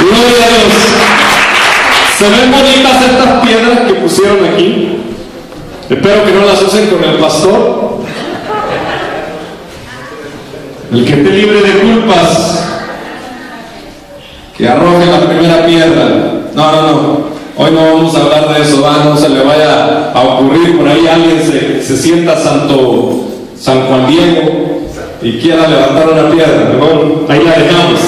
Gloria a Dios. Se ven bonitas estas piedras que pusieron aquí. Espero que no las usen con el pastor. El que esté libre de culpas, que arroje la primera piedra. No. Hoy no vamos a hablar de eso. No se le vaya a ocurrir por ahí alguien se sienta San Juan Diego y quiera levantar una piedra. Mejor ahí la dejamos.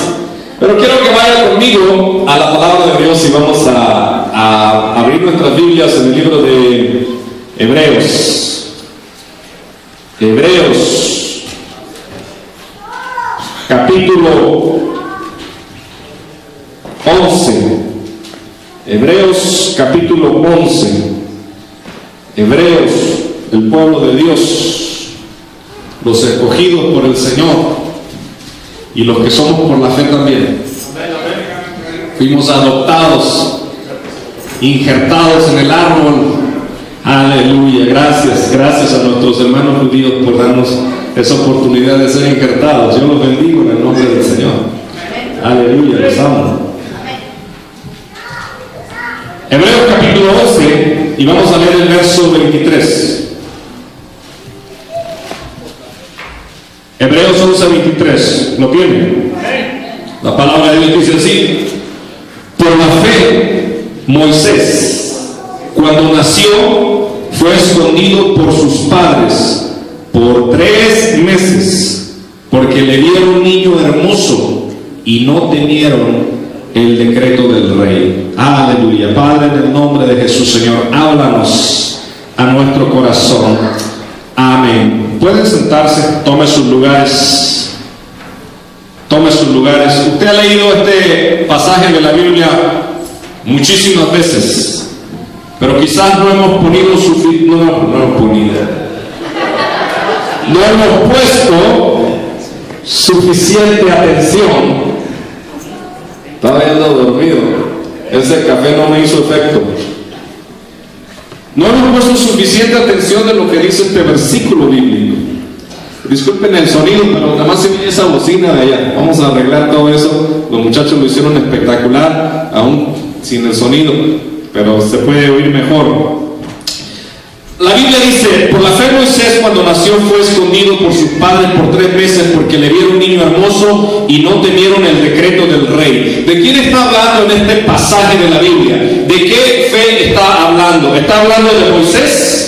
Pero quiero que vaya conmigo a la palabra de Dios y vamos a abrir nuestras Biblias en el libro de Hebreos. Hebreos, capítulo 11. Hebreos, capítulo 11. Hebreos, el pueblo de Dios, los escogidos por el Señor y los que somos por la fe también. Fuimos adoptados, injertados en el árbol. Aleluya, gracias a nuestros hermanos judíos por darnos esa oportunidad de ser injertados. Yo los bendigo en el nombre del Señor. Aleluya, los amo. Hebreos capítulo 11 y vamos a leer el verso 23. Hebreos 11:23, ¿lo tienen? La palabra de Dios dice así: por la fe, Moisés, cuando nació, fue escondido por sus padres por 3 meses, porque le dieron un niño hermoso y no temieron el decreto del rey. Aleluya. Padre, en el nombre de Jesús, Señor, háblanos a nuestro corazón. Amén. Pueden sentarse, tome sus lugares. Tome sus lugares. Usted ha leído este pasaje de la Biblia muchísimas veces, pero quizás no hemos puesto suficiente atención. Estaba yendo dormido. Ese café no me hizo efecto. No hemos puesto suficiente atención de lo que dice este versículo bíblico. Disculpen el sonido, pero nada más se oye esa bocina de allá. Vamos a arreglar todo eso. Los muchachos lo hicieron espectacular, aún sin el sonido, pero se puede oír mejor. La Biblia dice: por la fe Moisés, cuando nació, fue escondido por sus padres por 3 meses, porque le vieron un niño hermoso y no temieron el decreto del rey. ¿De quién está hablando en este pasaje de la Biblia? ¿De qué fe está hablando? ¿Está hablando de Moisés?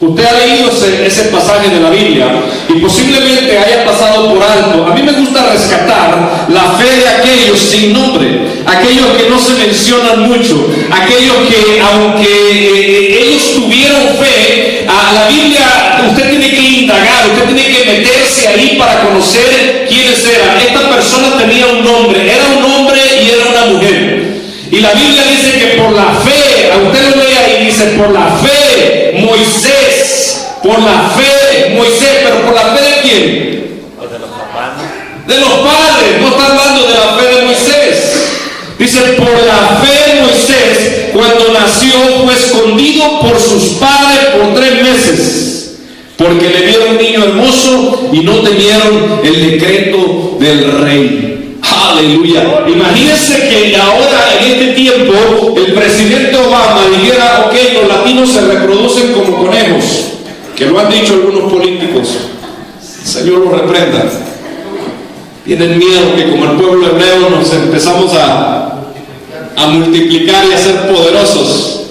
Usted ha leído ese pasaje de la Biblia y posiblemente haya pasado por alto. A mí me gusta rescatar la fe de aquellos sin nombre, aquellos que no se mencionan mucho, aquellos que, aunque ellos tuvieron fe, a la Biblia usted tiene que indagar, usted tiene que meterse ahí para conocer quiénes eran. Esta persona tenía un nombre, era un hombre y era una mujer. Y la Biblia dice que por la fe, a usted lo lea y dice: por la fe Moisés, por la fe Moisés, pero por la fe ¿de quién? De los padres. No está hablando de la fe de Moisés. Dice: por la fe Moisés, cuando nació, fue escondido por sus padres por 3 meses, porque le vieron un niño hermoso y no temieron el decreto del rey. Aleluya. Imagínense que ahora, en este tiempo, el presidente Obama dijera: ok, los latinos se reproducen como conejos, que lo han dicho algunos políticos. El Señor los reprenda. Tienen miedo que, como el pueblo hebreo, nos empezamos a multiplicar y a ser poderosos.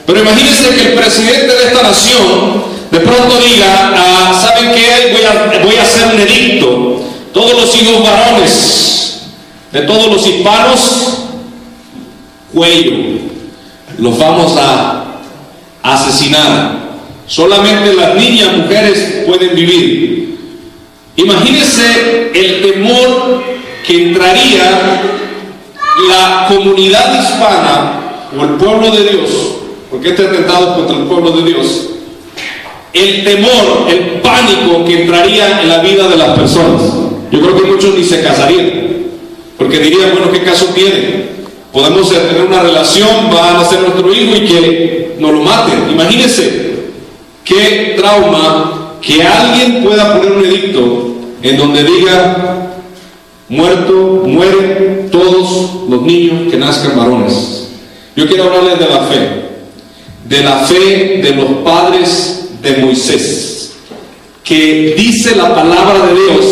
Pero imagínense que el presidente de esta nación de pronto diga: ¿saben qué? Voy a hacer un edicto. Todos los hijos varones de todos los hispanos, cuello, los vamos a asesinar. Solamente las niñas, mujeres pueden vivir. Imagínense el temor que entraría la comunidad hispana o el pueblo de Dios, porque este atentado es contra el pueblo de Dios. El temor, el pánico que entraría en la vida de las personas. Yo creo que muchos ni se casarían, porque dirían: bueno, ¿qué caso tiene? Podemos tener una relación, va a nacer nuestro hijo y que nos lo maten. Imagínense qué trauma que alguien pueda poner un edicto en donde diga: mueren todos los niños que nazcan varones. Yo quiero hablarles de la fe de los padres de Moisés, que dice la palabra de Dios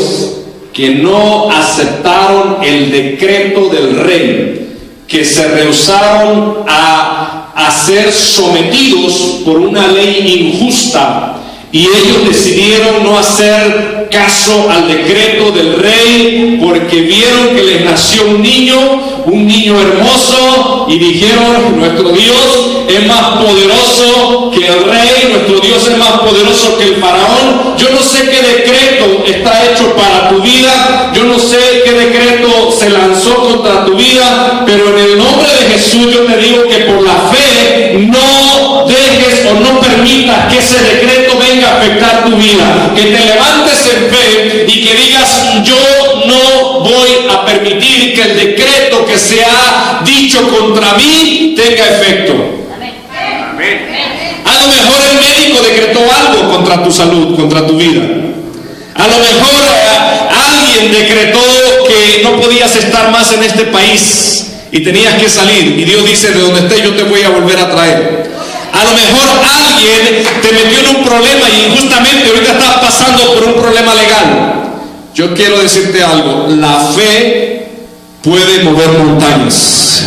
que no aceptaron el decreto del rey, que se rehusaron a ser sometidos por una ley injusta, y ellos decidieron no hacer caso al decreto del rey porque vieron que les nació un niño hermoso, y dijeron: nuestro Dios es más poderoso que el rey, nuestro Dios es más poderoso que el faraón. Yo no sé qué decreto está hecho para tu vida, yo no sé qué decreto se lanzó contra tu vida, pero en el nombre de Jesús yo te digo que por la fe no dejes o no permitas que ese decreto venga a afectar tu vida, que te levantes en fe y que digas: yo no voy a permitir que el decreto que se ha dicho contra mí tenga efecto. A lo mejor el médico decretó algo contra tu salud, contra tu vida. A lo mejor alguien decretó que no podías estar más en este país y tenías que salir, y Dios dice: de donde estés yo te voy a volver a traer. A lo mejor alguien te metió en un problema y justamente ahorita estás pasando por un problema legal. Yo quiero decirte algo: la fe puede mover montañas.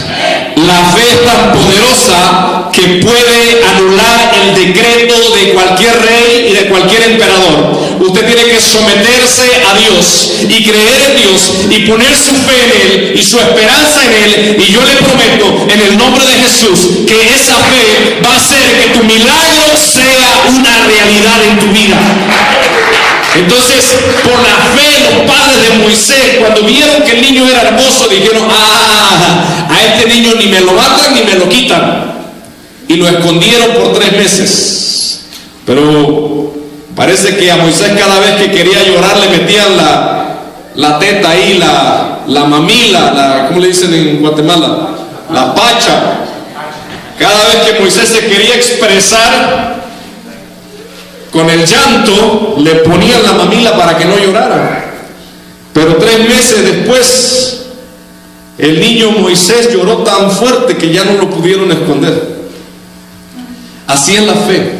La fe es tan poderosa que puede anular el decreto de cualquier rey y de cualquier emperador. Usted tiene que someterse a Dios y creer en Dios y poner su fe en Él y su esperanza en Él, y yo le prometo en el nombre de Jesús que esa fe va a hacer que tu milagro sea una realidad en tu vida. Entonces, por la fe, los padres de Moisés, cuando vieron que el niño era hermoso, dijeron: a este niño ni me lo matan ni me lo quitan. Y lo escondieron por 3 meses. Pero parece que a Moisés, cada vez que quería llorar, le metían la teta ahí, la mamila, ¿cómo le dicen en Guatemala? La pacha. Cada vez que Moisés se quería expresar con el llanto, le ponían la mamila para que no llorara. Pero 3 meses después, el niño Moisés lloró tan fuerte que ya no lo pudieron esconder. Así es la fe.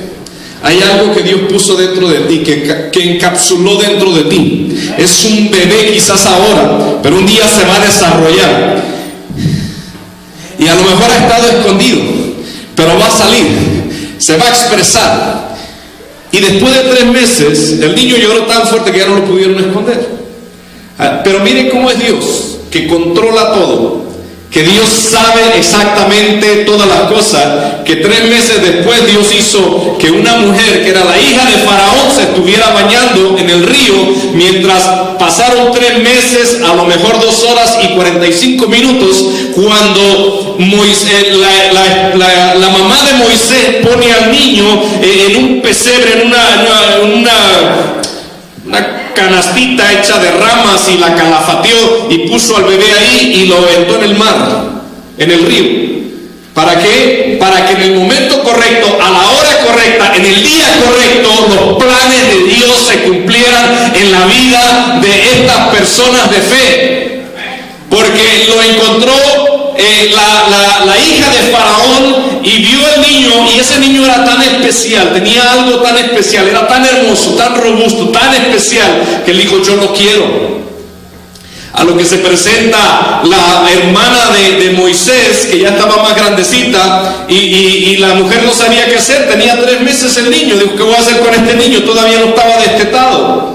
Hay algo que Dios puso dentro de ti, que encapsuló dentro de ti. Es un bebé quizás ahora, pero un día se va a desarrollar. Y a lo mejor ha estado escondido, pero va a salir, se va a expresar. Y después de 3 meses, el niño lloró tan fuerte que ya no lo pudieron esconder. Pero miren cómo es Dios, que controla todo, que Dios sabe exactamente todas las cosas, que 3 meses después Dios hizo que una mujer que era la hija de Faraón se estuviera bañando en el río, mientras pasaron 3 meses, a lo mejor 2 horas y 45 minutos, cuando la mamá de Moisés pone al niño en un pesebre, en una canastita hecha de ramas, y la calafateó y puso al bebé ahí y lo aventó en el mar, en el río. ¿Para qué? Para que en el momento correcto, a la hora correcta, en el día correcto, los planes de Dios se cumplieran en la vida de estas personas de fe. Porque lo encontró la hija de Faraón y vio al niño, y ese niño era tan especial, tenía algo tan especial, era tan hermoso, tan robusto, tan especial, que él dijo: yo lo quiero. A lo que se presenta la hermana de Moisés, que ya estaba más grandecita, y la mujer no sabía qué hacer. Tenía 3 meses el niño. Dijo: ¿qué voy a hacer con este niño? Todavía no estaba destetado.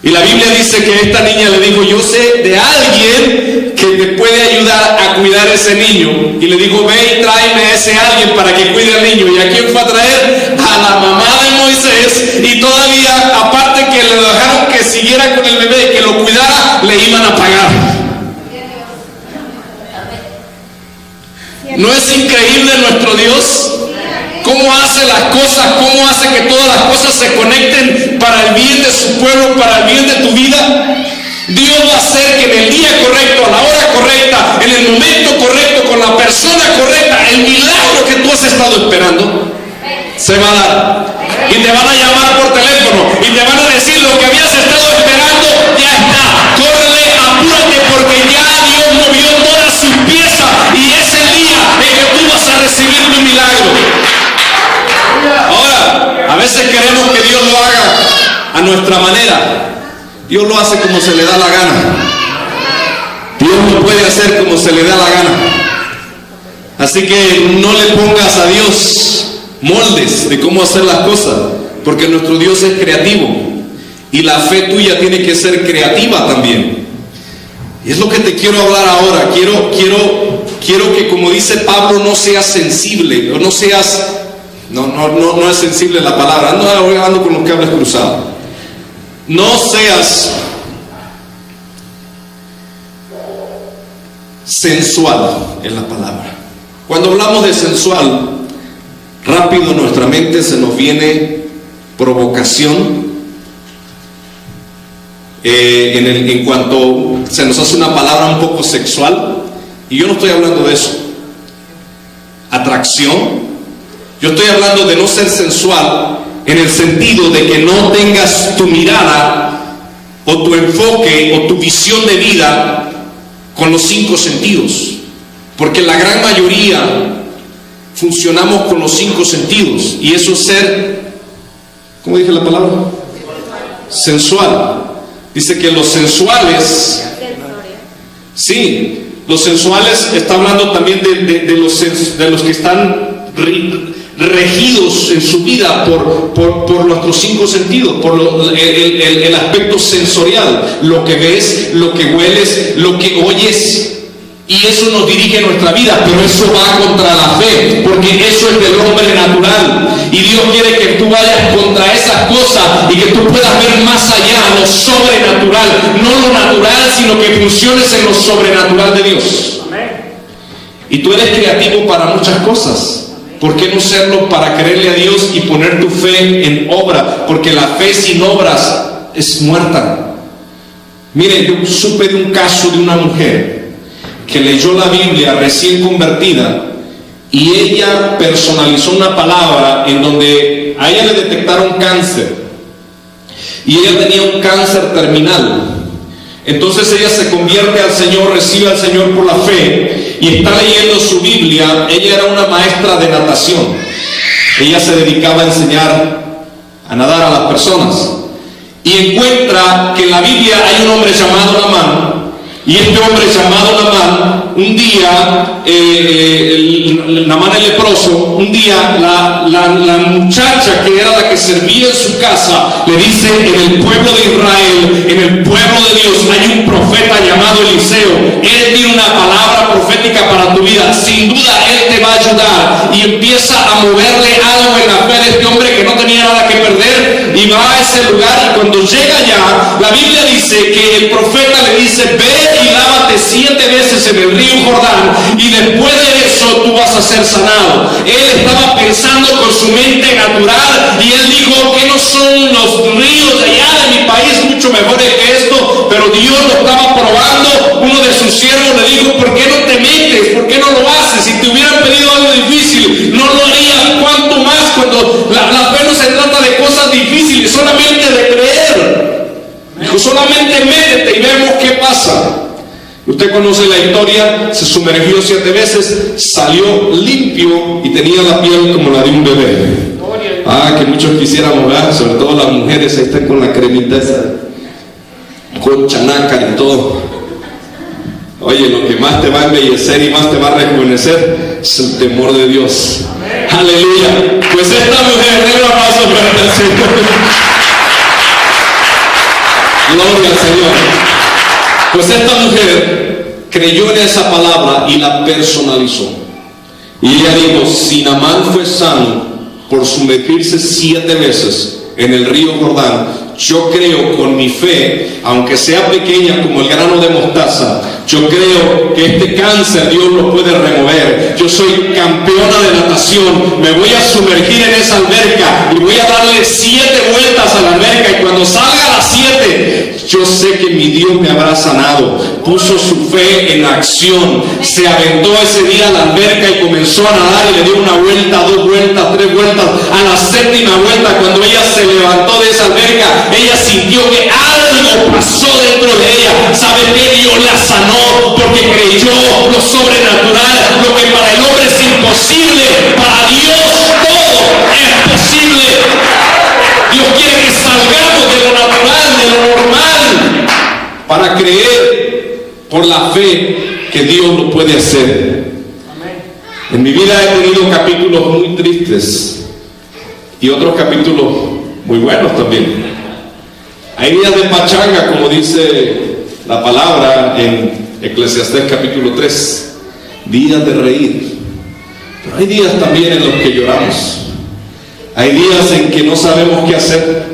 Y la Biblia dice que esta niña le dijo: yo sé de alguien que te puede ayudar a cuidar a ese niño. Y le dijo: ve y tráeme a ese alguien para que cuide al niño. ¿Y a quién fue a traer? A la mamá de Moisés. Y todavía, aparte que le dejaron que siguiera con el bebé, que lo cuidara, le iban a pagar. ¿No es increíble nuestro Dios? ¿Cómo hace las cosas? ¿Cómo hace que todas las cosas se conecten para el bien de su pueblo, para el bien de tu vida? Dios va a hacer que en el día correcto, a la hora correcta, en el momento correcto, con la persona correcta, el milagro que tú has estado esperando se va a dar. Y te van a llamar por teléfono y te van a decir: lo que habías estado esperando ya está. Córrele queremos que Dios lo haga a nuestra manera. Dios lo hace como se le da la gana. Dios lo puede hacer como se le da la gana. Así que no le pongas a Dios moldes de cómo hacer las cosas, porque nuestro Dios es creativo y la fe tuya tiene que ser creativa también. Y es lo que te quiero hablar ahora. Quiero que, como dice Pablo, no seas sensible, o no seas, no es sensible la palabra, ando con los cables cruzados. No seas sensual, es la palabra. Cuando hablamos de sensual, rápido en nuestra mente se nos viene provocación, en cuanto se nos hace una palabra un poco sexual, y yo no estoy hablando de eso. Atracción. Yo estoy hablando de no ser sensual en el sentido de que no tengas tu mirada o tu enfoque o tu visión de vida con los 5 sentidos, porque la gran mayoría funcionamos con los 5 sentidos, y eso es ser, ¿cómo dije la palabra? Sensual. Dice que los sensuales, sí, los sensuales está hablando también de los que están regidos en su vida por nuestros 5 sentidos, por el aspecto sensorial, lo que ves, lo que hueles, lo que oyes. Y eso nos dirige nuestra vida, pero eso va contra la fe, porque eso es del hombre natural. Y Dios quiere que tú vayas contra esas cosas y que tú puedas ver más allá, lo sobrenatural, no lo natural, sino que funciones en lo sobrenatural de Dios. Y tú eres creativo para muchas cosas. ¿Por qué no serlo para creerle a Dios y poner tu fe en obra? Porque la fe sin obras es muerta. Miren, yo supe de un caso de una mujer que leyó la Biblia recién convertida, y ella personalizó una palabra en donde a ella le detectaron cáncer, y ella tenía un cáncer terminal. Entonces ella se convierte al Señor, recibe al Señor por la fe, y está leyendo su Biblia. Ella era una maestra de natación. Ella se dedicaba a enseñar a nadar a las personas, y encuentra que en la Biblia hay un hombre llamado Naamán. Y este hombre llamado Naamán, un día, Naamán el leproso, un día la muchacha que era la que servía en su casa le dice: en el pueblo de Israel, en el pueblo de Dios, hay un profeta llamado Eliseo. Él tiene una palabra profética para tu vida. Sin duda Él te va a ayudar. Y empieza a moverle algo en la fe de este hombre que no tenía nada que perder, y va a ese lugar. Y cuando llega allá, la Biblia dice que el profeta le dice: ve y lávate 7 veces en el río Jordán, y después de eso tú vas a ser sanado. Él estaba pensando con su mente natural, y él dijo: que no son los ríos de allá de mi país mucho mejores que esto? Pero Dios lo estaba probando. Uno de sus siervos le dijo: ¿por qué no te metes? ¿Por qué no lo haces? Si te hubieran pedido algo difícil, no lo harías. ¿Cuánto más cuando la fe no se trata de cosas difíciles, solamente de creer? Dijo: solamente métete y vemos qué pasa. Usted conoce la historia. Se sumergió 7 veces, salió limpio y tenía la piel como la de un bebé. Que muchos quisiéramos ver, sobre todo las mujeres, ahí están con la cremita esa, con chanaca y todo. Oye, lo que más te va a embellecer y más te va a rejuvenecer es el temor de Dios. Aleluya. Pues esta mujer, denle un aplauso para el Señor. Gloria al Señor. Pues esta mujer creyó en esa palabra y la personalizó. Y ella dijo: si Naamán fue sano por sumergirse 7 veces en el río Jordán, yo creo con mi fe, aunque sea pequeña como el grano de mostaza, yo creo que este cáncer Dios lo puede remover. Yo soy campeona de natación, me voy a sumergir en esa alberca y voy a darle 7 vueltas a la alberca, y cuando salga a las 7, yo sé que mi Dios me habrá sanado. Puso su fe en acción, se aventó ese día a la alberca y comenzó a nadar, y le dio 1 vuelta, 2 vueltas, 3 vueltas. A la 7ª vuelta, cuando ella se levantó de esa alberca, ella sintió que algo pasó dentro de ella. ¿Sabe qué? Dios la sanó porque creyó lo sobrenatural. Lo que para el hombre es imposible, para Dios todo es posible. Dios lo puede hacer. En mi vida he tenido capítulos muy tristes y otros capítulos muy buenos también. Hay días de pachanga, como dice la palabra en Eclesiastés capítulo 3, días de reír. Pero hay días también en los que lloramos. Hay días en que no sabemos qué hacer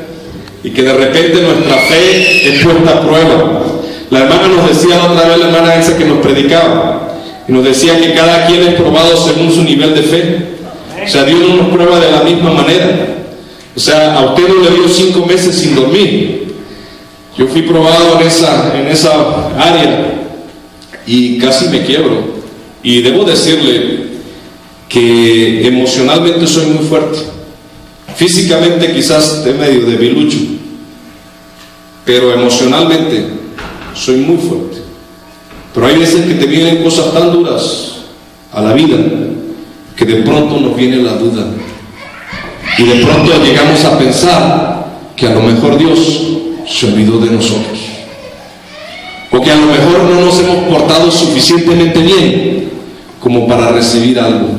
y que de repente nuestra fe es puesta a prueba. La hermana nos decía la otra vez, la hermana esa que nos predicaba, y nos decía que cada quien es probado según su nivel de fe. O sea, Dios no nos prueba de la misma manera. O sea, a usted no le dio 5 meses sin dormir. Yo fui probado en esa área y casi me quiebro. Y debo decirle que emocionalmente soy muy fuerte. Físicamente quizás esté medio debilucho, pero emocionalmente soy muy fuerte. Pero hay veces que te vienen cosas tan duras a la vida que de pronto nos viene la duda y de pronto llegamos a pensar que a lo mejor Dios se olvidó de nosotros, o que a lo mejor no nos hemos portado suficientemente bien como para recibir algo.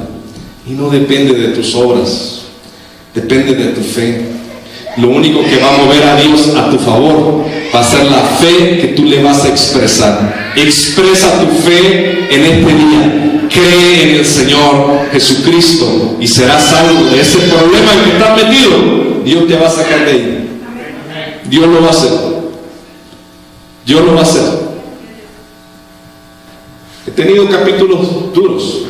Y no depende de tus obras, depende de tu fe. Lo único que va a mover a Dios a tu favor va a ser la fe que tú le vas a expresar. Expresa tu fe en este día. Cree en el Señor Jesucristo y serás salvo de ese problema en que estás metido. Dios te va a sacar de ahí. Dios lo va a hacer. Dios lo va a hacer. He tenido capítulos duros.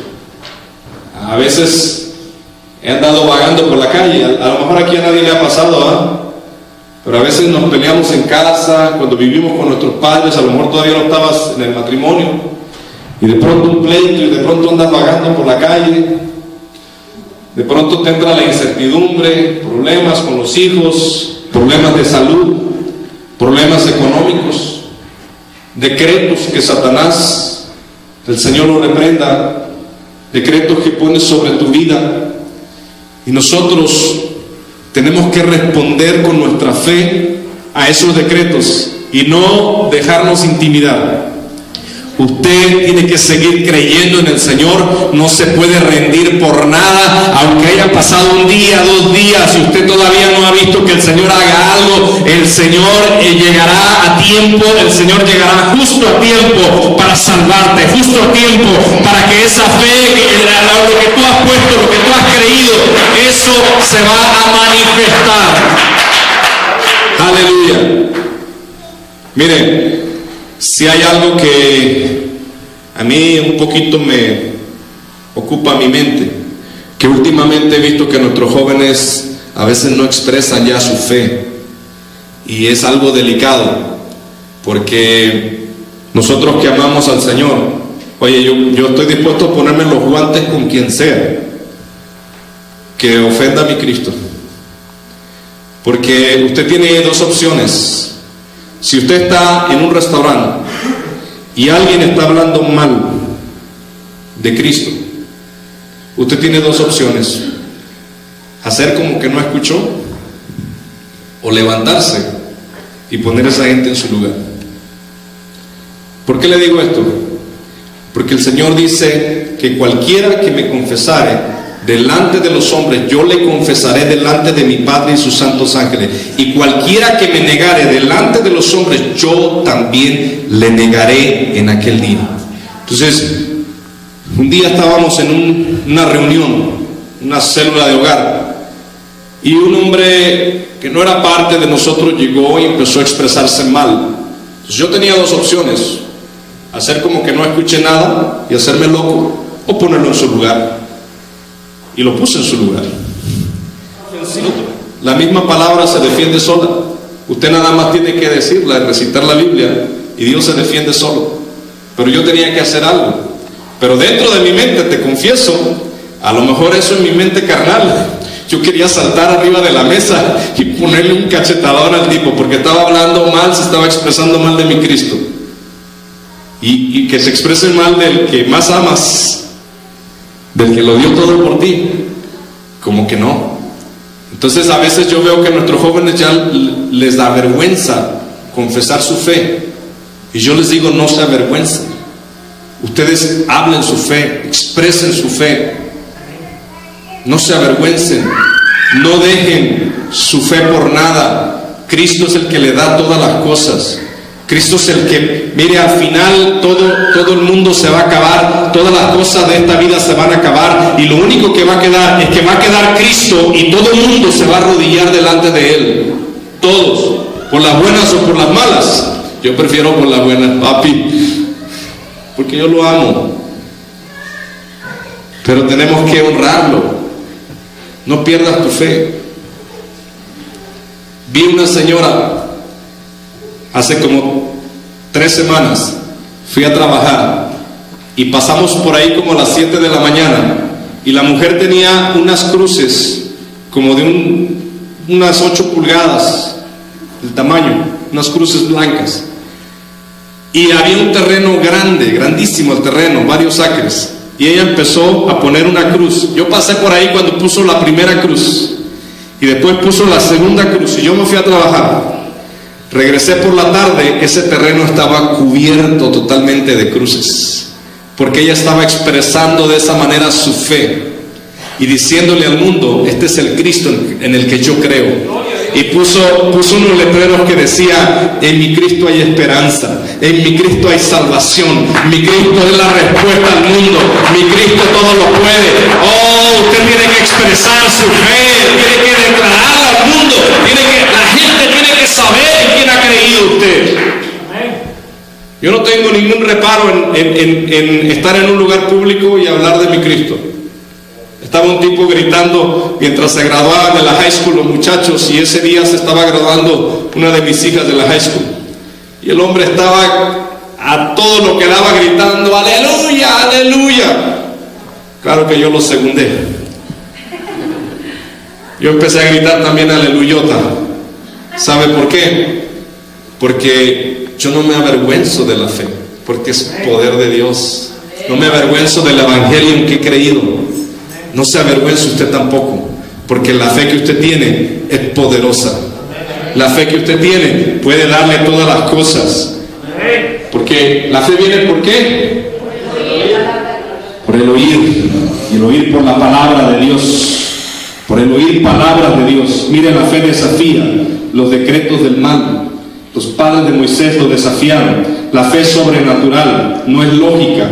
A veces he andado vagando por la calle. A lo mejor aquí a nadie le ha pasado, ¿ah? Pero a veces nos peleamos en casa, cuando vivimos con nuestros padres, a lo mejor todavía no estabas en el matrimonio, y de pronto un pleito, y de pronto andas vagando por la calle, de pronto te entra la incertidumbre, problemas con los hijos, problemas de salud, problemas económicos, decretos que Satanás, el Señor lo reprenda, decretos que pones sobre tu vida. Y nosotros tenemos que responder con nuestra fe a esos decretos y no dejarnos intimidar. Usted tiene que seguir creyendo en el Señor, no se puede rendir por nada, aunque haya pasado un día, 2 días, si usted todavía no ha visto que el Señor haga algo, el Señor llegará a tiempo, el Señor llegará justo a tiempo para salvarte, justo a tiempo para que esa fe, lo que tú has puesto, lo que tú has creído, eso se va a manifestar. Aleluya. Miren, si hay algo que a mí un poquito me ocupa mi mente, que últimamente he visto que nuestros jóvenes a veces no expresan ya su fe, y es algo delicado, porque nosotros que amamos al Señor, oye, yo estoy dispuesto a ponerme los guantes con quien sea que ofenda a mi Cristo, porque usted tiene 2 opciones. Si usted está en un restaurante y alguien está hablando mal de Cristo, usted tiene 2 opciones: hacer como que no escuchó, o levantarse y poner a esa gente en su lugar. ¿Por qué le digo esto? Porque el Señor dice que cualquiera que me confesare delante de los hombres, yo le confesaré delante de mi Padre y sus santos ángeles, y cualquiera que me negare delante de los hombres, yo también le negaré en aquel día. Entonces, un día estábamos en una reunión, una célula de hogar, y un hombre que no era parte de nosotros llegó y empezó a expresarse mal. Entonces yo tenía 2 opciones: hacer como que no escuché nada y hacerme loco, o ponerlo en su lugar. Y lo puse en su lugar. La misma palabra se defiende sola. Usted nada más tiene que decirla, recitar la Biblia, y Dios se defiende solo. Pero yo tenía que hacer algo. Pero dentro de mi mente, te confieso, a lo mejor eso en mi mente carnal, yo quería saltar arriba de la mesa y ponerle un cachetadón al tipo, porque estaba hablando mal, se estaba expresando mal de mi Cristo. Y que se exprese mal del que más amas, del que lo dio todo por ti, como que no. Entonces a veces yo veo que a nuestros jóvenes ya les da vergüenza confesar su fe, y yo les digo: no se avergüencen, Ustedes hablen su fe, expresen su fe, no se avergüencen, no dejen su fe por nada. Cristo es el que le da todas las cosas. Cristo es el que, mire, al final todo el mundo se va a acabar, todas las cosas de esta vida se van a acabar, y lo único que va a quedar es que va a quedar Cristo, y todo el mundo se va a arrodillar delante de Él. Todos, por las buenas o por las malas. Yo prefiero por las buenas, papi, porque yo lo amo. Pero tenemos que honrarlo. No pierdas tu fe. Vi una señora hace como 3 semanas, fui a trabajar y pasamos por ahí como a las 7 de la mañana, y la mujer tenía unas cruces como de unas 8 pulgadas el tamaño, unas cruces blancas, y había un terreno grande, grandísimo el terreno, varios acres, y ella empezó a poner una cruz. Yo pasé por ahí cuando puso la primera cruz y después puso la segunda cruz, y yo me fui a trabajar. Regresé por la tarde, ese terreno estaba cubierto totalmente de cruces, porque ella estaba expresando de esa manera su fe y diciéndole al mundo: este es el Cristo en el que yo creo. Y puso unos letreros que decía: en mi Cristo hay esperanza, en mi Cristo hay salvación, mi Cristo es la respuesta al mundo, mi Cristo todo lo puede. Oh, usted tiene que expresar su fe, tiene que declarar al mundo, la gente tiene que saber en quién ha creído usted. Yo no tengo ningún reparo en estar en un lugar público y hablar de mi Cristo. Estaba un tipo gritando mientras se graduaban de la high school los muchachos, y ese día se estaba graduando una de mis hijas de la high school, y el hombre estaba a todo lo que daba gritando: aleluya, aleluya. Claro que yo lo secundé. Yo empecé a gritar también aleluyota. ¿Sabe por qué? Porque yo no me avergüenzo de la fe, porque es poder de Dios. No me avergüenzo del evangelio en que he creído. No se avergüence usted tampoco, porque la fe que usted tiene es poderosa. La fe que usted tiene puede darle todas las cosas. Porque la fe viene ¿por qué? Por el oír, y el oír por la palabra de Dios. Por el oír palabras de Dios. Mire, la fe desafía los decretos del mal. Los padres de Moisés lo desafiaron. La fe es sobrenatural, no es lógica.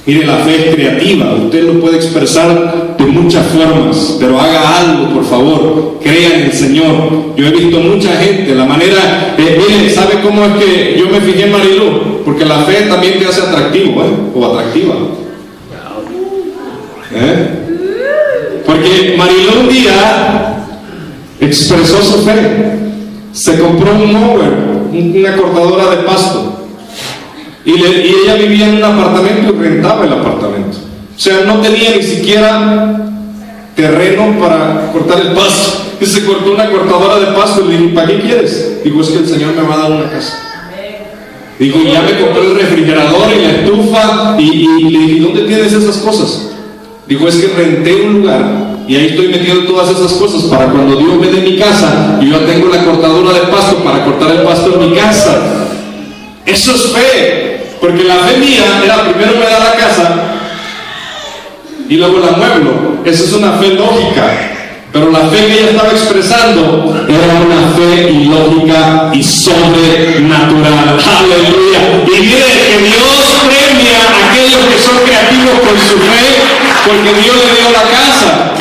Mire, la fe es creativa, usted lo puede expresar de muchas formas, pero haga algo, por favor, crea en el Señor. Yo he visto mucha gente, la manera, mire, ¿sabe cómo es que yo me fijé en Marilú? Porque la fe también te hace atractivo, o atractiva. Porque Marilú un día expresó su fe, se compró un mower, una cortadora de pasto. Y ella vivía en un apartamento y rentaba el apartamento. O sea, no tenía ni siquiera terreno para cortar el pasto. Y se cortó una cortadora de pasto. Y le dije: ¿para qué quieres? Digo: es que el Señor me va a dar una casa. Digo: ya me compré el refrigerador y la estufa. Y le dije: ¿dónde tienes esas cosas? Dijo: es que renté un lugar y ahí estoy metiendo todas esas cosas para cuando Dios me dé mi casa, y yo tengo la cortadora de pasto para cortar el pasto en mi casa. Eso es fe. Porque la fe mía era: primero me da la casa y luego la mueblo. Esa es una fe lógica. Pero la fe que ella estaba expresando era una fe ilógica y sobrenatural. Aleluya. Y mire que Dios premia a aquellos que son creativos con su fe, porque Dios le dio la casa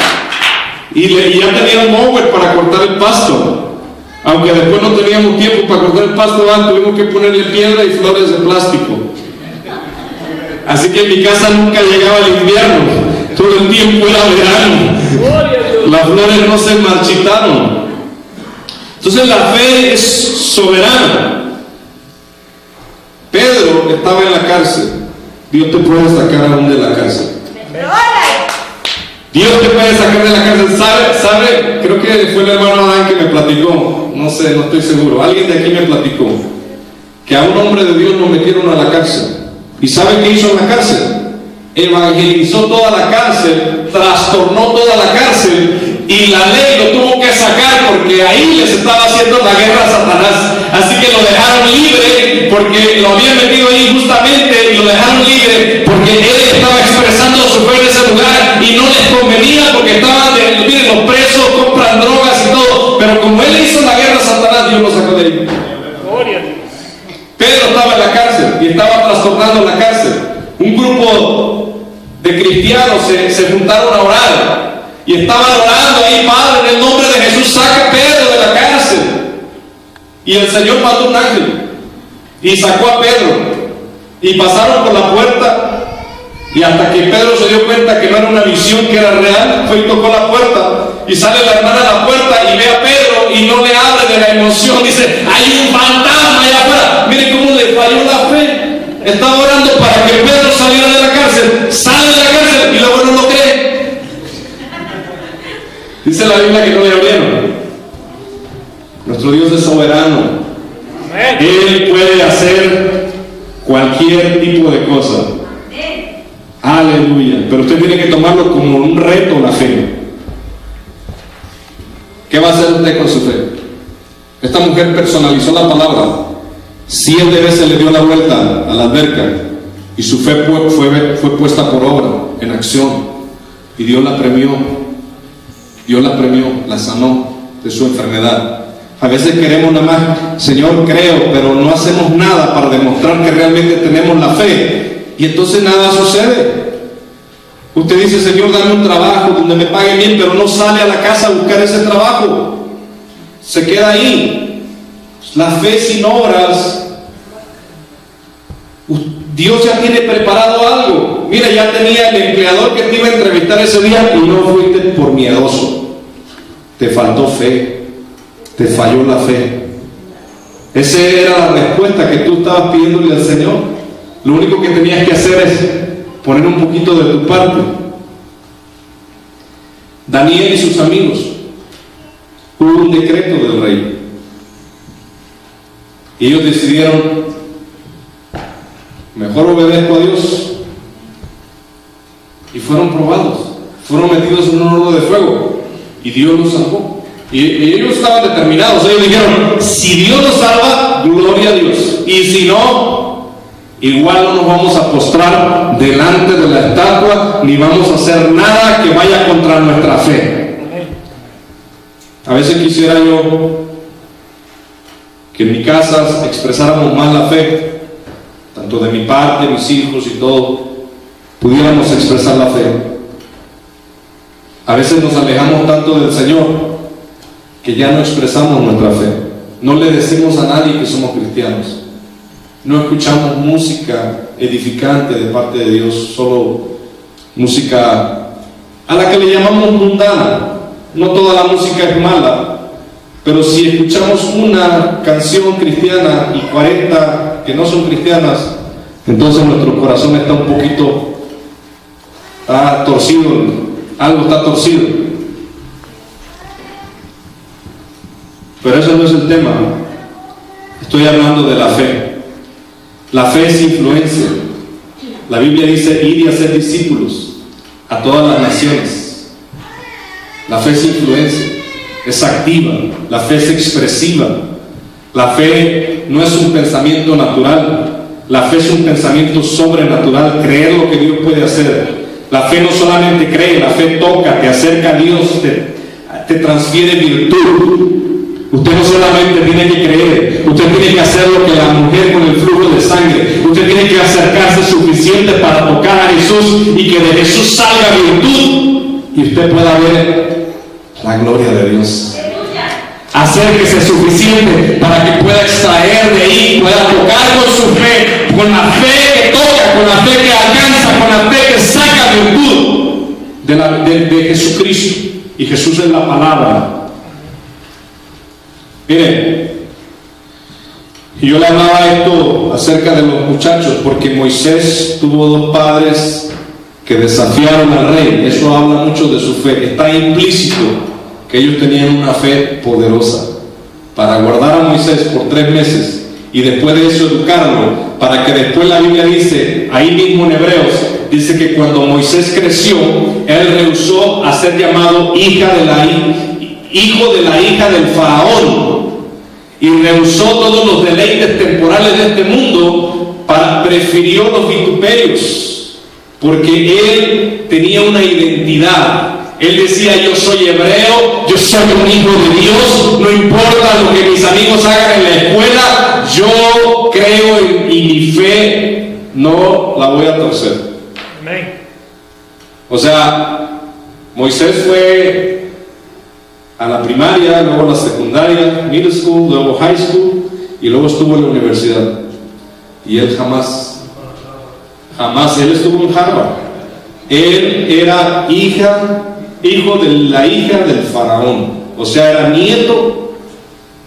y ya tenía un mower para cortar el pasto. Aunque después no teníamos tiempo para cortar el pasto, tuvimos que ponerle piedra y flores de plástico. Así que en mi casa nunca llegaba el invierno, todo el tiempo era verano. Las flores no se marchitaron. Entonces la fe es soberana. Pedro estaba en la cárcel. Dios te puede sacar aún de la cárcel. Dios te puede sacar de la cárcel. ¿Sabe? Creo que fue el hermano Adán que me platicó. No sé, no estoy seguro. Alguien de aquí me platicó que a un hombre de Dios lo metieron a la cárcel. ¿Y sabe qué hizo en la cárcel? Evangelizó toda la cárcel, trastornó toda la cárcel, y la ley lo tuvo que sacar porque ahí les estaba haciendo la guerra a Satanás. Así que lo dejaron libre porque lo habían metido ahí injustamente, y lo dejaron libre porque él estaba expresando su fe en ese lugar y no les convenía porque estaban, miren, los presos compran drogas y todo, pero como él hizo la guerra a Satanás, Dios lo sacó de ahí. Pedro estaba en la cárcel y estaba trastornando la cárcel. Un grupo de cristianos se juntaron a orar y estaban orando ahí: Padre, en el nombre de Jesús, saca a Pedro de la cárcel. Y el Señor mandó un ángel y sacó a Pedro, y pasaron por la puerta, y hasta que Pedro se dio cuenta que no era una visión, que era real, fue y tocó la puerta, y sale la hermana a la puerta y ve a Pedro y no le abre de la emoción. Dice: hay un fantasma allá afuera. Mire cómo le falló la fe. Estaba orando para que Pedro saliera de la cárcel, sale de la cárcel y luego no lo cree. Dice la Biblia que no le abrieron. Nuestro Dios es soberano. Él puede hacer cualquier tipo de cosa. Aleluya. Pero usted tiene que tomarlo como un reto, la fe. ¿Qué va a hacer usted con su fe? Esta mujer personalizó la palabra. 7 veces le dio la vuelta a la alberca y su fe fue puesta por obra, en acción. Y Dios la premió. Dios la premió, la sanó de su enfermedad. A veces queremos nada más: Señor, creo, pero no hacemos nada para demostrar que realmente tenemos la fe, y entonces nada sucede. Usted dice: Señor, dame un trabajo donde me paguen bien, pero no sale a la casa a buscar ese trabajo, se queda ahí. La fe sin obras, Dios ya tiene preparado algo. Mira, ya tenía el empleador que te iba a entrevistar ese día y no fuiste por miedoso. Te faltó fe. Te falló la fe. Esa era la respuesta que tú estabas pidiéndole al Señor. Lo único que tenías que hacer es poner un poquito de tu parte. Daniel y sus amigos, hubo un decreto del rey y ellos decidieron: mejor obedezco a Dios. Y fueron probados, fueron metidos en un horno de fuego y Dios los salvó. Y ellos estaban determinados. Ellos dijeron: si Dios nos salva, gloria a Dios, y si no, igual no nos vamos a postrar delante de la estatua, ni vamos a hacer nada que vaya contra nuestra fe. A veces quisiera yo que en mi casa expresáramos más la fe, tanto de mi parte, mis hijos y todo, pudiéramos expresar la fe. A veces nos alejamos tanto del Señor que ya no expresamos nuestra fe. No le decimos a nadie que somos cristianos. No escuchamos música edificante de parte de Dios, solo música a la que le llamamos mundana. No toda la música es mala, pero si escuchamos una canción cristiana y 40 que no son cristianas, entonces nuestro corazón está un poquito torcido, algo está torcido. Pero eso no es el tema. Estoy hablando de la fe. La fe es influencia. La Biblia dice: id y hacer discípulos a todas las naciones. La fe es influencia, es activa. La fe es expresiva. La fe no es un pensamiento natural. La fe es un pensamiento sobrenatural, creer lo que Dios puede hacer. La fe no solamente cree, la fe toca, te acerca a Dios, te transfiere virtud. Usted no solamente tiene que creer, usted tiene que hacer lo que la mujer con el flujo de sangre. Usted tiene que acercarse suficiente para tocar a Jesús y que de Jesús salga virtud y usted pueda ver la gloria de Dios. Acérquese suficiente para que pueda extraer de ahí, pueda tocar con su fe, con la fe que toca, con la fe que alcanza, con la fe que saca virtud de Jesucristo. Y Jesús es la palabra. Miren, y yo le hablaba esto acerca de los muchachos, porque Moisés tuvo 2 padres que desafiaron al rey. Eso habla mucho de su fe. Está implícito que ellos tenían una fe poderosa para guardar a Moisés por 3 meses y después de eso educarlo, para que después la Biblia dice, ahí mismo en Hebreos, dice que cuando Moisés creció, él rehusó a ser llamado hijo de la hija del faraón, y rehusó todos los deleites temporales de este mundo, prefirió los vituperios, porque él tenía una identidad. Él decía: yo soy hebreo, yo soy un hijo de Dios, no importa lo que mis amigos hagan en la escuela, yo creo y mi fe no la voy a torcer. Amén. O sea, Moisés fue a la primaria, luego a la secundaria, middle school, luego high school, y luego estuvo en la universidad. Y él jamás, él estuvo en Harvard. Él era hijo de la hija del faraón, o sea, era nieto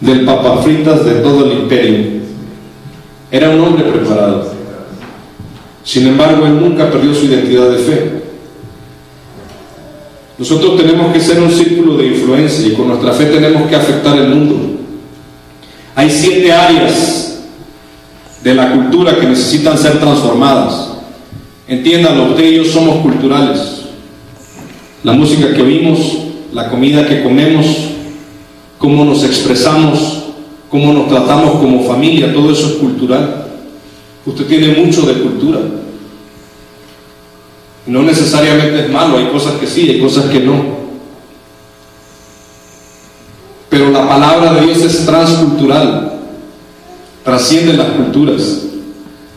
del papafritas de todo el imperio. Era un hombre preparado. Sin embargo, él nunca perdió su identidad de fe. Nosotros tenemos que ser un círculo de influencia, y con nuestra fe tenemos que afectar el mundo. Hay 7 áreas de la cultura que necesitan ser transformadas. Entiéndanlo, usted y yo somos culturales. La música que oímos, la comida que comemos, cómo nos expresamos, cómo nos tratamos como familia, todo eso es cultural. Usted tiene mucho de cultura. No necesariamente es malo, hay cosas que sí, hay cosas que no. Pero la palabra de Dios es transcultural, trasciende las culturas.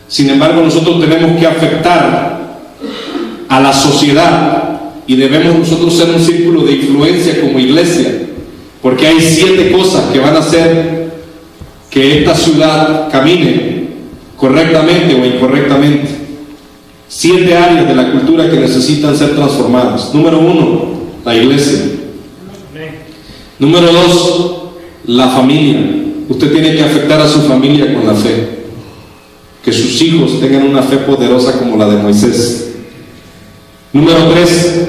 Sin embargo, nosotros tenemos que afectar a la sociedad, y debemos nosotros ser un círculo de influencia como iglesia, porque hay 7 cosas que van a hacer que esta ciudad camine correctamente o incorrectamente. 7 áreas de la cultura que necesitan ser transformadas. Número 1, la iglesia. Número 2, la familia. Usted tiene que afectar a su familia con la fe, que sus hijos tengan una fe poderosa como la de Moisés. Número 3,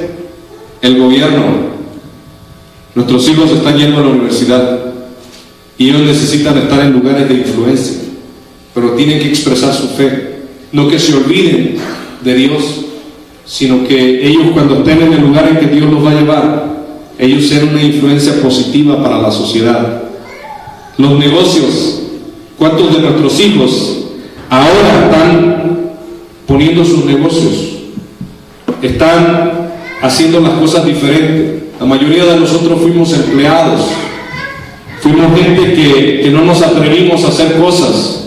el gobierno. Nuestros hijos están yendo a la universidad y ellos necesitan estar en lugares de influencia, pero tienen que expresar su fe. No que se olviden de Dios, sino que ellos, cuando estén en el lugar en que Dios los va a llevar, ellos sean una influencia positiva para la sociedad. Los negocios. ¿Cuántos de nuestros hijos ahora están poniendo sus negocios? Están haciendo las cosas diferentes. La mayoría de nosotros fuimos empleados, fuimos gente que no nos atrevimos a hacer cosas.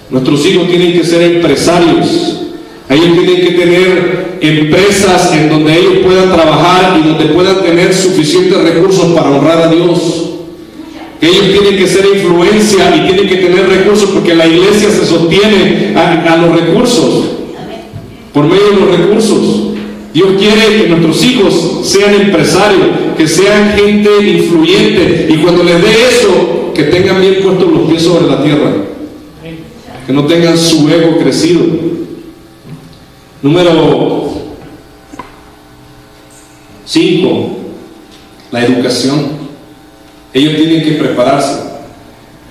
Nuestros hijos tienen que ser empresarios. Ellos tienen que tener empresas en donde ellos puedan trabajar y donde puedan tener suficientes recursos para honrar a Dios. Ellos tienen que ser influencia y tienen que tener recursos, porque la iglesia se sostiene a los recursos, por medio de los recursos. Dios quiere que nuestros hijos sean empresarios, que sean gente influyente, y cuando les dé eso, que tengan bien puestos los pies sobre la tierra, que no tengan su ego crecido. Número 5, la educación. Ellos tienen que prepararse.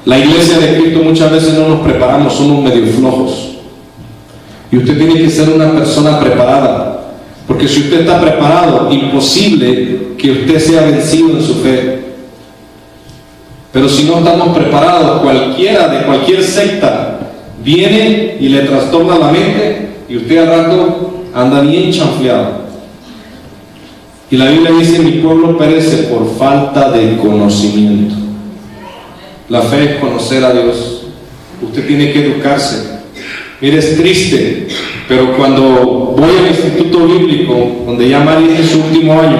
La iglesia de Cristo muchas veces no nos preparamos, somos medio flojos. Y usted tiene que ser una persona preparada. Porque si usted está preparado, imposible que usted sea vencido en su fe. Pero si no estamos preparados, cualquiera de cualquier secta viene y le trastorna la mente, y usted al rato anda bien chanfleado. Y la Biblia dice: mi pueblo perece por falta de conocimiento. La fe es conocer a Dios. Usted tiene que educarse. Mire, es triste, pero cuando voy al instituto bíblico, donde ya Mari es su último año,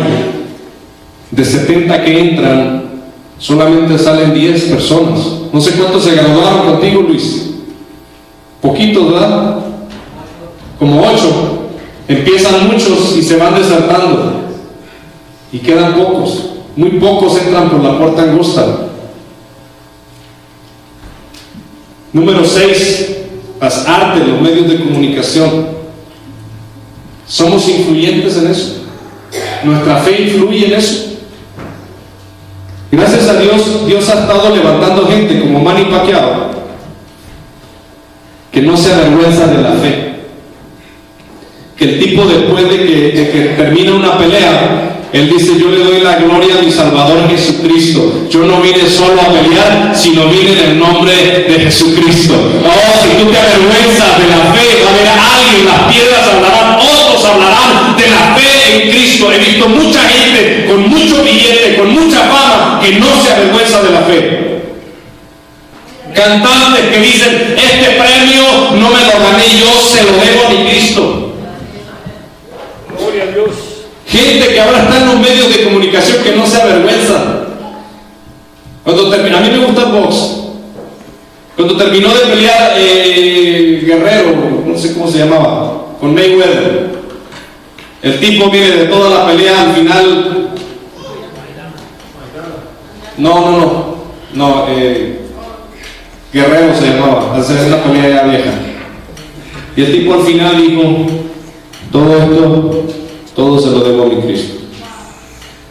de 70 que entran, solamente salen 10 personas. No sé cuántos se graduaron contigo, Luis. Poquitos, ¿verdad? Como 8. Empiezan muchos y se van desertando, y quedan pocos. Muy pocos entran por la puerta angosta. Número 6, las artes, los medios de comunicación. Somos influyentes en eso. Nuestra fe influye en eso. Gracias a Dios, Dios ha estado levantando gente como Manny Pacquiao, que no se avergüenza de la fe, que el tipo después de que termina una pelea, él dice: yo le doy la gloria a mi Salvador Jesucristo. Yo no vine solo a pelear, sino vine en el nombre de Jesucristo. Oh, si tú te avergüenzas de la fe, va a haber alguien, las piedras hablarán, otros hablarán de la fe en Cristo. He visto mucha gente con mucho billete, con mucha fama, que no se avergüenza de la fe. Cantantes que dicen: este premio no me lo gané yo, se lo debo a mi Cristo. Gloria a Dios. Gente que ahora está en los medios de comunicación que no se avergüenza. Cuando termina, a mí me gusta el box. Cuando terminó de pelear Guerrero, no sé cómo se llamaba, con Mayweather, el tipo viene de toda la pelea, al final, Guerrero se llamaba, es una pelea ya vieja. Y el tipo al final dijo: todo se lo debo a mi Cristo.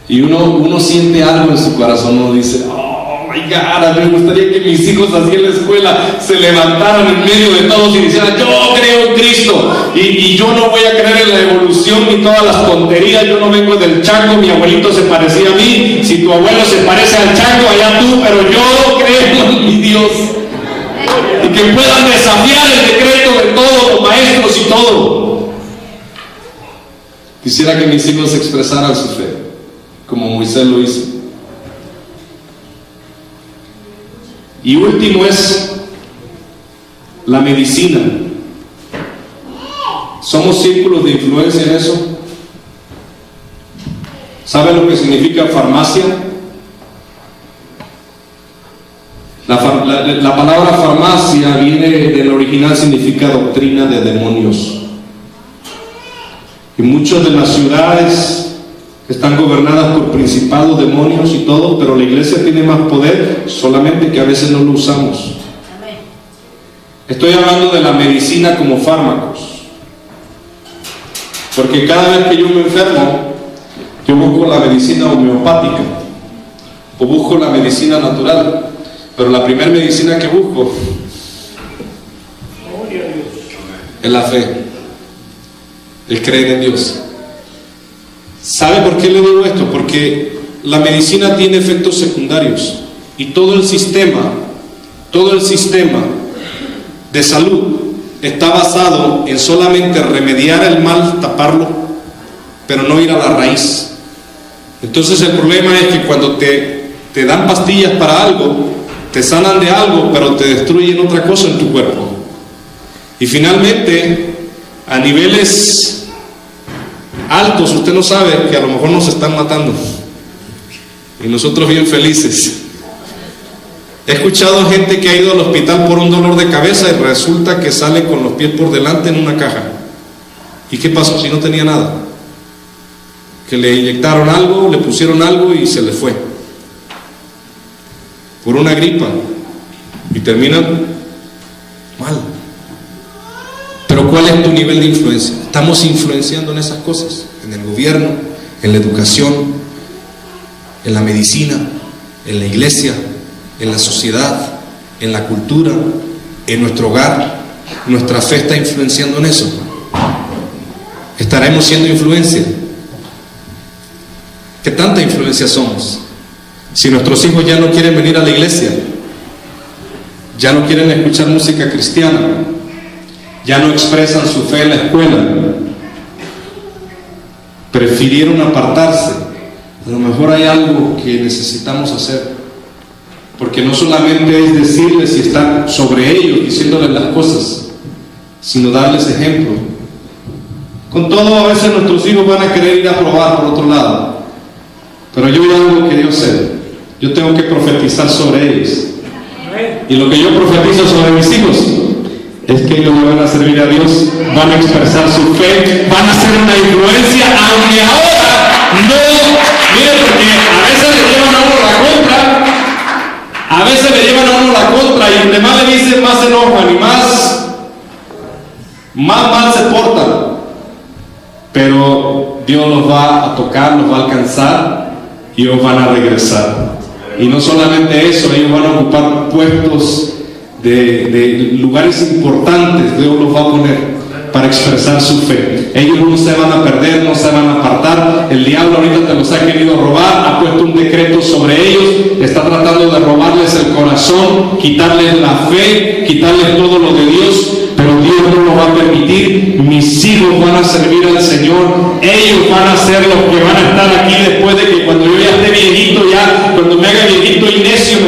Y uno siente algo en su corazón, uno dice: oh my God, me gustaría que mis hijos así en la escuela se levantaran en medio de todos y dijeran: yo creo en Cristo, y yo no voy a creer en la evolución ni todas las tonterías. Yo no vengo del Chaco, mi abuelito se parecía a mí, si tu abuelo se parece al Chaco, allá tú, pero yo creo en mi Dios. Y que puedan desafiar el decreto de todos los maestros y todo. Quisiera que mis hijos expresaran su fe, como Moisés lo hizo. Y último es la medicina. ¿Somos círculos de influencia en eso? ¿Sabe lo que significa farmacia? La palabra farmacia viene del original, significa doctrina de demonios. Y muchas de las ciudades están gobernadas por principados, demonios y todo, pero la iglesia tiene más poder, solamente que a veces no lo usamos. Estoy hablando de la medicina como fármacos, porque cada vez que yo me enfermo, yo busco la medicina homeopática o busco la medicina natural, pero la primera medicina que busco es la fe, el creer en Dios. ¿Sabe por qué le digo esto? Porque la medicina tiene efectos secundarios y todo el sistema de salud está basado en solamente remediar el mal, taparlo, pero no ir a la raíz. Entonces el problema es que cuando te dan pastillas para algo, te sanan de algo, pero te destruyen otra cosa en tu cuerpo. Y finalmente, a niveles altos, usted no sabe que a lo mejor nos están matando y nosotros bien felices. He escuchado gente que ha ido al hospital por un dolor de cabeza y resulta que sale con los pies por delante en una caja. ¿Y qué pasó si no tenía nada? Que le inyectaron algo, le pusieron algo y se le fue por una gripa y terminan mal. Pero ¿cuál es tu nivel de influencia? Estamos influenciando en esas cosas, en el gobierno, en la educación, en la medicina, en la iglesia, en la sociedad, en la cultura, en nuestro hogar. Nuestra fe está influenciando en eso. ¿Estaremos siendo influencia? ¿Qué tanta influencia somos? Si nuestros hijos ya no quieren venir a la iglesia, ya no quieren escuchar música cristiana, ya no expresan su fe en la escuela, prefirieron apartarse, a lo mejor hay algo que necesitamos hacer, porque no solamente es decirles y estar sobre ellos, diciéndoles las cosas, sino darles ejemplo. Con todo, a veces nuestros hijos van a querer ir a probar por otro lado, pero yo hay algo que yo sé, yo tengo que profetizar sobre ellos, y lo que yo profetizo sobre mis hijos es que ellos van a servir a Dios, van a expresar su fe, van a ser una influencia, aunque ahora no, miren, porque a veces le llevan a uno la contra, y entre más le dicen, más se enojan y más mal se portan, pero Dios los va a tocar, los va a alcanzar y ellos van a regresar. Y no solamente eso, ellos van a ocupar puestos de lugares importantes, Dios los va a poner para expresar su fe. Ellos no se van a perder, no se van a apartar. El diablo ahorita te los ha querido robar, ha puesto un decreto sobre ellos, está tratando de robarles el corazón, quitarles la fe, quitarles todo lo de Dios, pero Dios no lo va a permitir. Mis hijos van a servir al Señor, ellos van a ser los que van a estar aquí después de que cuando yo ya esté viejito, ya cuando me haga viejito y necio,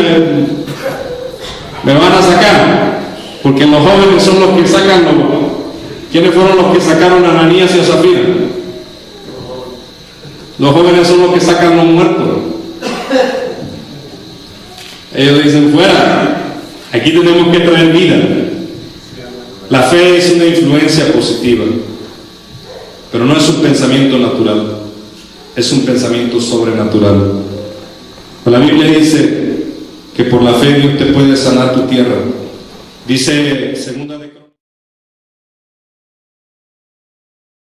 me van a sacar, porque los jóvenes son los que sacan los... ¿Quiénes fueron los que sacaron a Ananías y a Zafira? Los jóvenes son los que sacan los muertos. Ellos dicen, fuera, aquí tenemos que traer vida. La fe es una influencia positiva, pero no es un pensamiento natural, es un pensamiento sobrenatural. La Biblia dice que por la fe Dios te puede sanar tu tierra. Dice 2 de Crónicas